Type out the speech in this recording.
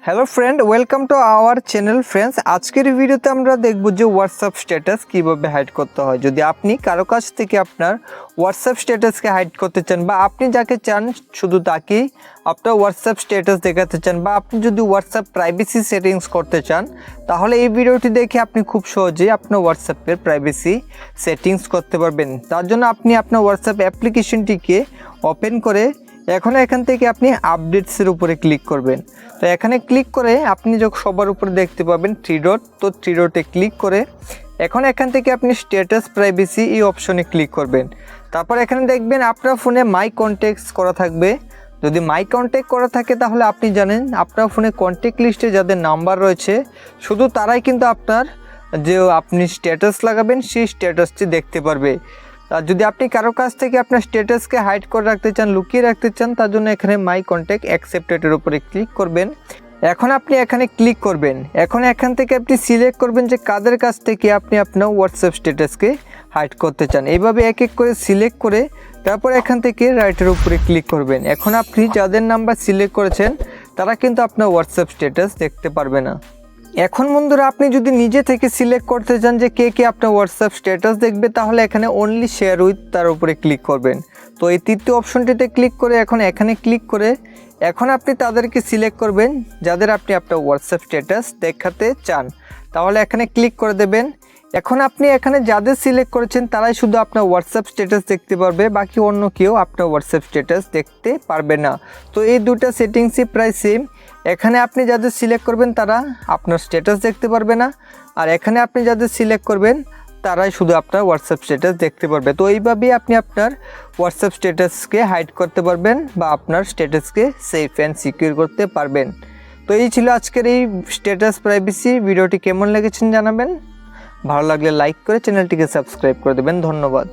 Hello friend, welcome to our channel friends. আজকের ভিডিওতে আমরা দেখব যে হোয়াটসঅ্যাপ স্ট্যাটাস কীভাবে হাইড করতে হয়। যদি আপনি কারো কাছ থেকে আপনার হোয়াটসঅ্যাপ স্ট্যাটাসকে হাইড করতে চান, বা আপনি যাকে চান শুধু তাকেই আপনার হোয়াটসঅ্যাপ স্ট্যাটাস দেখাতে চান, বা আপনি যদি হোয়াটসঅ্যাপ প্রাইভেসি সেটিংস করতে চান, তাহলে এই ভিডিওটি দেখে আপনি খুব সহজেই আপনার হোয়াটসঅ্যাপের প্রাইভেসি সেটিংস করতে পারবেন। তার জন্য আপনি আপনার হোয়াটসঅ্যাপ অ্যাপ্লিকেশনটিকে ওপেন করে এখান থেকে আপনি আপডেটসের উপরে ক্লিক করবেন। তো এখানে ক্লিক করে আপনি যখন সবার উপরে দেখতে পাবেন থ্রি ডট, তো থ্রি ডটে ক্লিক করে এখান থেকে আপনি স্ট্যাটাস প্রাইভেসি এই অপশনে ক্লিক করবেন। তারপর এখানে দেখবেন আপনার ফোনে মাই কন্ট্যাক্টস করা থাকবে। যদি মাই কন্ট্যাক্ট করা থাকে তাহলে আপনি জানেন আপনার ফোনে কন্ট্যাক্ট লিস্টে যাদের নাম্বার রয়েছে শুধু তারাই কিন্তু আপনার যে আপনি স্ট্যাটাস লাগাবেন সেই স্ট্যাটাসটি দেখতে পারবে। আর যদি আপনি কারো কাছ থেকে আপনার স্ট্যাটাসকে হাইড করে রাখতে চান, লুকিয়ে রাখতে চান, তার জন্য এখানে মাই কন্ট্যাক্ট অ্যাকসেপ্টেডের উপরে ক্লিক করবেন। এখন আপনি এখানে ক্লিক করবেন। এখান থেকে আপনি সিলেক্ট করবেন যে কাদের কাছ থেকে আপনি আপনার হোয়াটসঅ্যাপ স্ট্যাটাসকে হাইড করতে চান। এইভাবে এক এক করে সিলেক্ট করে তারপর এখান থেকে রাইটের উপরে ক্লিক করবেন। এখন আপনি যাদের নাম্বার সিলেক্ট করেছেন তারা কিন্তু আপনার হোয়াটসঅ্যাপ স্ট্যাটাস দেখতে পারবে না। এখন বন্ধুরা, আপনি যদি নিজে থেকে সিলেক্ট করতে চান যে কে কে আপনার হোয়াটসঅ্যাপ স্ট্যাটাস দেখবে, তাহলে এখানে অনলি শেয়ার উইথ তার উপরে ক্লিক করবেন। তো এই তৃতীয় অপশনটিতে ক্লিক করে এখানে ক্লিক করে আপনি তাদেরকে সিলেক্ট করবেন যাদের আপনি আপনার হোয়াটসঅ্যাপ স্ট্যাটাস দেখাতে চান। তাহলে এখানে ক্লিক করে দেবেন। এখন আপনি এখানে যাদের সিলেক্ট করেছেন তারাই শুধু আপনার হোয়াটসঅ্যাপ স্ট্যাটাস দেখতে পারবে, বাকি অন্য কেউ আপনার হোয়াটসঅ্যাপ স্ট্যাটাস দেখতে পারবে না। তো এই দুটো সেটিংসই প্রায় সেম। এখানে আপনি যাদের সিলেক্ট করবেন তারা আপনার স্ট্যাটাস দেখতে পারবে না, আর এখানে আপনি যাদের সিলেক্ট করবেন তারাই শুধু আপনার হোয়াটসঅ্যাপ স্ট্যাটাস দেখতে পারবে। তো এইভাবেই আপনি আপনার হোয়াটসঅ্যাপ স্ট্যাটাসকে হাইড করতে পারবেন বা আপনার স্ট্যাটাসকে সেফ অ্যান্ড সিকিউর করতে পারবেন। তো এই ছিল আজকের এই স্ট্যাটাস প্রাইভেসি ভিডিওটি। কেমন লেগেছেন জানাবেন। ভালো লাগলে লাইক করে চ্যানেলটিকে সাবস্ক্রাইব করে দেবেন। ধন্যবাদ।